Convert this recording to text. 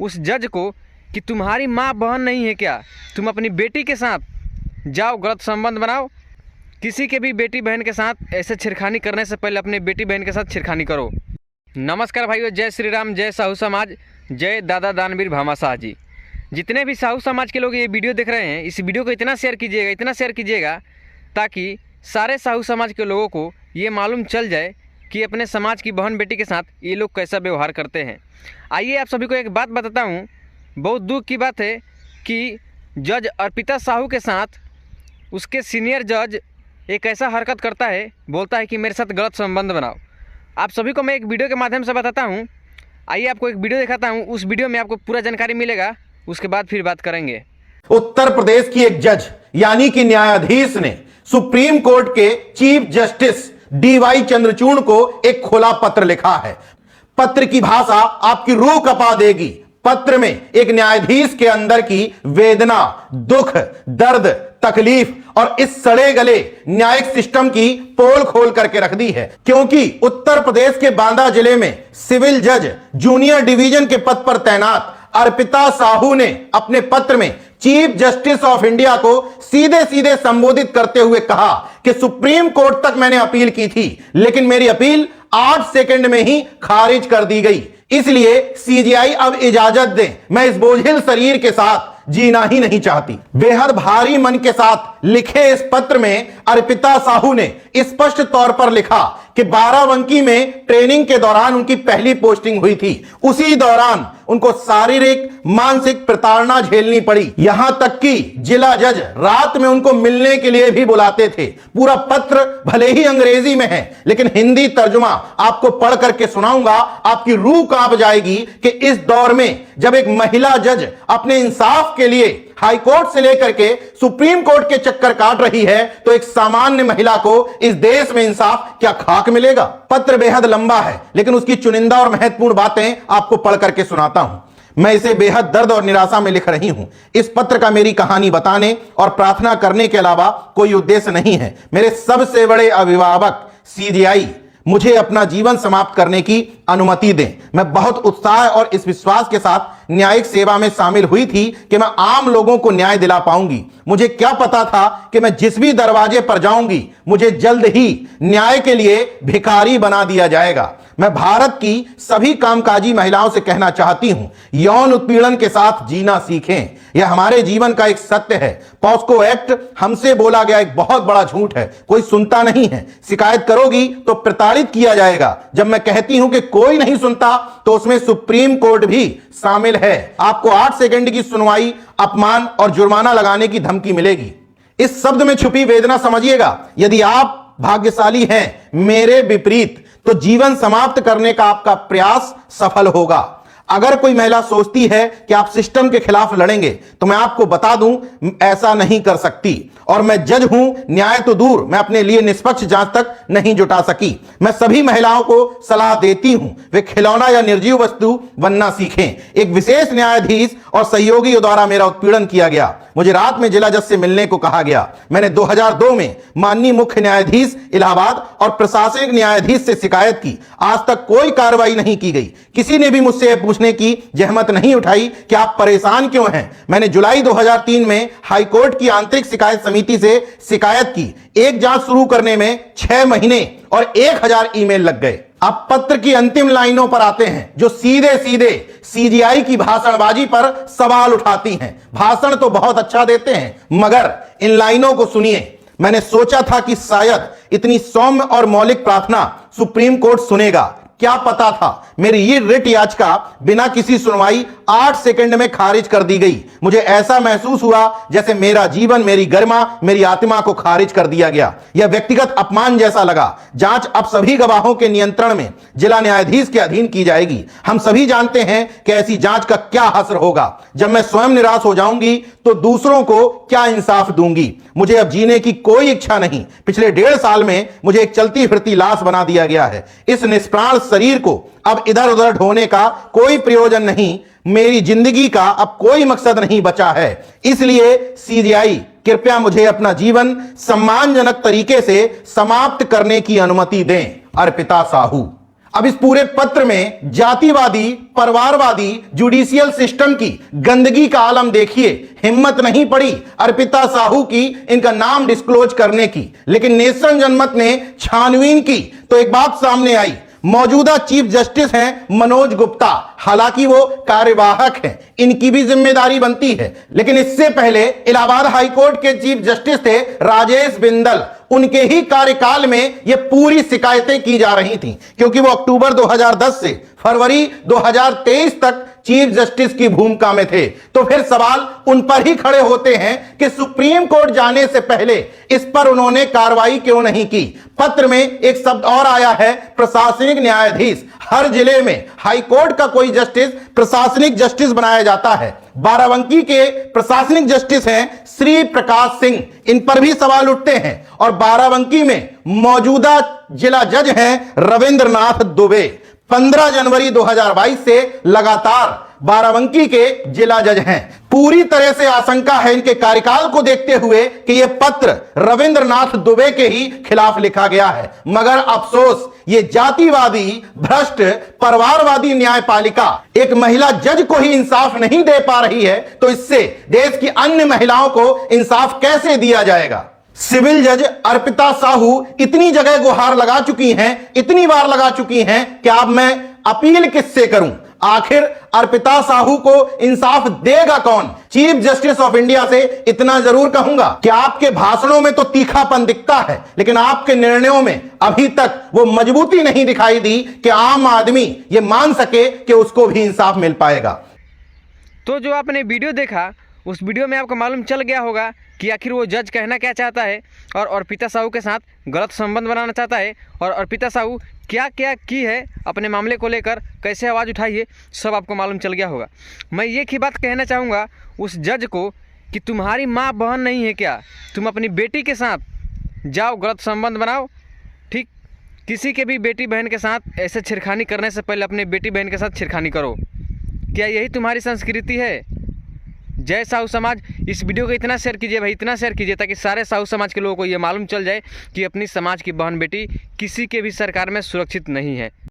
उस जज को कि तुम्हारी माँ बहन नहीं है क्या, तुम अपनी बेटी के साथ जाओ गलत संबंध बनाओ। किसी के भी बेटी बहन के साथ ऐसे छेड़खानी करने से पहले अपने बेटी बहन के साथ छेड़खानी करो। नमस्कार भाइयों, जय श्री राम, जय साहू समाज, जय दादा दानवीर भामाशाह जी। जितने भी साहू समाज के लोग ये वीडियो देख रहे हैं, इस वीडियो को इतना शेयर कीजिएगा ताकि सारे साहू समाज के लोगों को ये मालूम चल जाए कि अपने समाज की बहन बेटी के साथ ये लोग कैसा व्यवहार करते हैं। आइए आप सभी को एक बात बताता हूँ। बहुत दुख की बात है कि जज अर्पिता साहू के साथ उसके सीनियर जज एक ऐसा हरकत करता है, बोलता है कि मेरे साथ गलत संबंध बनाओ। आप सभी को मैं एक वीडियो के माध्यम से बताता हूँ। आइए आपको एक वीडियो दिखाता हूँ, उस वीडियो में आपको पूरा जानकारी मिलेगा, उसके बाद फिर बात करेंगे। उत्तर प्रदेश की एक जज यानी कि न्यायाधीश ने सुप्रीम कोर्ट के चीफ जस्टिस डीवाई चंद्रचूड़ को एक खुला पत्र लिखा है। पत्र की भाषा आपकी रूह कपा देगी। पत्र में एक न्यायाधीश के अंदर की वेदना, दुख, दर्द, तकलीफ और इस सड़े गले न्यायिक सिस्टम की पोल खोल करके रख दी है। क्योंकि उत्तर प्रदेश के बांदा जिले में सिविल जज जूनियर डिवीजन के पद पर तैनात अर्पिता साहू ने अपने पत्र में चीफ जस्टिस ऑफ इंडिया को सीधे सीधे संबोधित करते हुए कहा कि सुप्रीम कोर्ट तक मैंने अपील की थी, लेकिन मेरी अपील 8 सेकंड में ही खारिज कर दी गई। इसलिए सीजीआई अब इजाजत दे, मैं इस बोझिल शरीर के साथ जीना ही नहीं चाहती। बेहद भारी मन के साथ लिखे इस पत्र में अर्पिता साहू ने स्पष्ट तौर पर लिखा कि बाराबंकी में ट्रेनिंग के दौरान उनकी पहली पोस्टिंग हुई थी। उसी दौरान उनको शारीरिक मानसिक प्रताड़ना झेलनी पड़ी। यहां तक कि जिला जज रात में उनको मिलने के लिए भी बुलाते थे। पूरा पत्र भले ही अंग्रेजी में है, लेकिन हिंदी तर्जुमा आपको पढ़ करके सुनाऊंगा, आपकी रूह कांप जाएगी कि इस दौर में जब एक महिला जज अपने इंसाफ के लिए हाई कोर्ट से लेकर के सुप्रीम कोर्ट के चक्कर काट रही है, तो एक सामान्य महिला को इस देश में इंसाफ क्या खाक मिलेगा। पत्र बेहद लंबा है, लेकिन उसकी चुनिंदा और महत्वपूर्ण बातें आपको पढ़ करके सुनाता हूं। मैं इसे बेहद दर्द और निराशा में लिख रही हूं। इस पत्र का मेरी कहानी बताने और प्रार्थना करने के अलावा कोई उद्देश्य नहीं है। मेरे सबसे बड़े अभिभावक सीजीआई मुझे अपना जीवन समाप्त करने की अनुमति दें। मैं बहुत उत्साह और इस विश्वास के साथ न्यायिक सेवा में शामिल हुई थी कि मैं आम लोगों को न्याय दिला पाऊंगी। मुझे क्या पता था कि मैं जिस भी दरवाजे पर जाऊंगी, मुझे जल्द ही न्याय के लिए भिखारी बना दिया जाएगा। मैं भारत की सभी कामकाजी महिलाओं से कहना चाहती हूं, यौन उत्पीड़न के साथ जीना सीखें। यह हमारे जीवन का एक सत्य है। पॉस्को एक्ट हमसे बोला गया एक बहुत बड़ा झूठ है, कोई सुनता नहीं है। शिकायत करोगी तो प्रताड़ित किया जाएगा। जब मैं कहती हूं कि कोई नहीं सुनता, तो उसमें सुप्रीम कोर्ट भी शामिल है। आपको 8 सेकंड की सुनवाई, अपमान और जुर्माना लगाने की धमकी मिलेगी। इस शब्द में छुपी वेदना समझिएगा। यदि आप भाग्यशाली हैं, मेरे विपरीत, तो जीवन समाप्त करने का आपका प्रयास सफल होगा। अगर कोई महिला सोचती है कि आप सिस्टम के खिलाफ लड़ेंगे, तो मैं आपको बता दूं, ऐसा नहीं कर सकती। और मैं जज हूं, न्याय तो दूर, मैं अपने लिए निष्पक्ष जांच तक नहीं जुटा सकी। मैं सभी महिलाओं को सलाह देती हूं, वे खिलौना या निर्जीव वस्तु बनना सीखें। एक विशेष न्यायाधीश और सहयोगियों द्वारा मेरा उत्पीड़न किया गया। मुझे रात में जिला जज से मिलने को कहा गया। मैंने 2002 में माननीय मुख्य न्यायाधीश इलाहाबाद और प्रशासनिक न्यायाधीश से शिकायत की। आज तक कोई कार्रवाई नहीं की गई। किसी ने भी मुझसे पूछने की जहमत नहीं उठाई कि आप परेशान क्यों हैं। मैंने जुलाई 2003 में हाईकोर्ट की आंतरिक शिकायत समिति से शिकायत की। एक जांच शुरू करने में 6 महीने और 1000 ईमेल लग गए। अब पत्र की अंतिम लाइनों पर आते हैं, जो सीधे सीधे सीजीआई की भाषणबाजी पर सवाल उठाती हैं। भाषण तो बहुत अच्छा देते हैं, मगर इन लाइनों को सुनिए। मैंने सोचा था कि शायद इतनी सौम्य और मौलिक प्रार्थना सुप्रीम कोर्ट सुनेगा। क्या पता था, मेरी ये रिट याचिका बिना किसी सुनवाई 8 सेकंड में खारिज कर दी गई। मुझे ऐसा महसूस हुआ जैसे मेरा जीवन, मेरी गरिमा, मेरी आत्मा को खारिज कर दिया गया। यह व्यक्तिगत अपमान जैसा लगा। जांच अब सभी गवाहों के नियंत्रण में जिला न्यायाधीश के अधीन की जाएगी। हम सभी जानते हैं कि ऐसी जांच का क्या असर होगा। जब मैं स्वयं निराश हो जाऊंगी, तो दूसरों को क्या इंसाफ दूंगी। मुझे अब जीने की कोई इच्छा नहीं। पिछले 1.5 साल में मुझे एक चलती फिरती लाश बना दिया गया है। इस निष्प्राण शरीर को अब इधर उधर ढोने का कोई प्रयोजन नहीं। मेरी जिंदगी का अब कोई मकसद नहीं बचा है। इसलिए सीजीआई कृपया मुझे अपना जीवन सम्मानजनक तरीके से समाप्त करने की अनुमति दें। अर्पिता साहू। अब इस पूरे पत्र में जातिवादी, परिवारवादी जुडिशियल सिस्टम की गंदगी का आलम देखिए। हिम्मत नहीं पड़ी अर्पिता साहू की इनका नाम डिस्क्लोज करने की, लेकिन नेशन जनमत ने छानबीन की तो एक बात सामने आई। मौजूदा चीफ जस्टिस हैं मनोज गुप्ता, हालांकि वो कार्यवाहक हैं, इनकी भी जिम्मेदारी बनती है। लेकिन इससे पहले इलाहाबाद हाईकोर्ट के चीफ जस्टिस थे राजेश बिंदल। उनके ही कार्यकाल में ये पूरी शिकायतें की जा रही थीं, क्योंकि वो अक्टूबर 2010 से फरवरी 2023 तक चीफ जस्टिस की भूमिका में थे। तो फिर सवाल उन पर ही खड़े होते हैं कि सुप्रीम कोर्ट जाने से पहले इस पर उन्होंने कार्रवाई क्यों नहीं की। पत्र में एक शब्द और आया है, प्रशासनिक न्यायाधीश। हर जिले में हाई कोर्ट का कोई जस्टिस प्रशासनिक जस्टिस बनाया जाता है। बाराबंकी के प्रशासनिक जस्टिस हैं श्री प्रकाश सिंह, इन पर भी सवाल उठते हैं। और बाराबंकी में मौजूदा जिला जज हैं रविंद्रनाथ दुबे। 15 जनवरी 2022 से लगातार बाराबंकी के जिला जज हैं। पूरी तरह से आशंका है इनके कार्यकाल को देखते हुए कि यह पत्र रविंद्रनाथ दुबे के ही खिलाफ लिखा गया है। मगर अफसोस, ये जातिवादी, भ्रष्ट, परिवारवादी न्यायपालिका एक महिला जज को ही इंसाफ नहीं दे पा रही है, तो इससे देश की अन्य महिलाओं को इंसाफ कैसे दिया जाएगा। सिविल जज अर्पिता साहू इतनी जगह गुहार लगा चुकी हैं, इतनी बार लगा चुकी हैं कि अब मैं अपील किससे करूं। आखिर अर्पिता साहू को इंसाफ देगा कौन। चीफ जस्टिस ऑफ इंडिया से इतना जरूर कहूंगा कि आपके भाषणों में तो तीखापन दिखता है, लेकिन आपके निर्णयों में अभी तक वो मजबूती नहीं दिखाई दी कि आम आदमी ये मान सके कि उसको भी इंसाफ मिल पाएगा। तो जो आपने वीडियो देखा, उस वीडियो में आपको मालूम चल गया होगा कि आखिर वो जज कहना क्या चाहता है और अर्पिता साहू के साथ गलत संबंध बनाना चाहता है, और अर्पिता साहू क्या क्या की है अपने मामले को लेकर, कैसे आवाज़ उठाई है, सब आपको मालूम चल गया होगा। मैं एक ही बात कहना चाहूँगा उस जज को कि तुम्हारी माँ बहन नहीं है क्या? तुम अपनी बेटी के साथ जाओ, गलत संबंध बनाओ, ठीक? किसी के भी बेटी बहन के साथ ऐसे छेड़खानी करने से पहले अपने बेटी बहन के साथ छेड़खानी करो। क्या यही तुम्हारी संस्कृति है? जय साहू समाज। इस वीडियो को इतना शेयर कीजिए भाई, इतना शेयर कीजिए ताकि सारे साहू समाज के लोगों को ये मालूम चल जाए कि अपनी समाज की बहन बेटी किसी के भी सरकार में सुरक्षित नहीं है।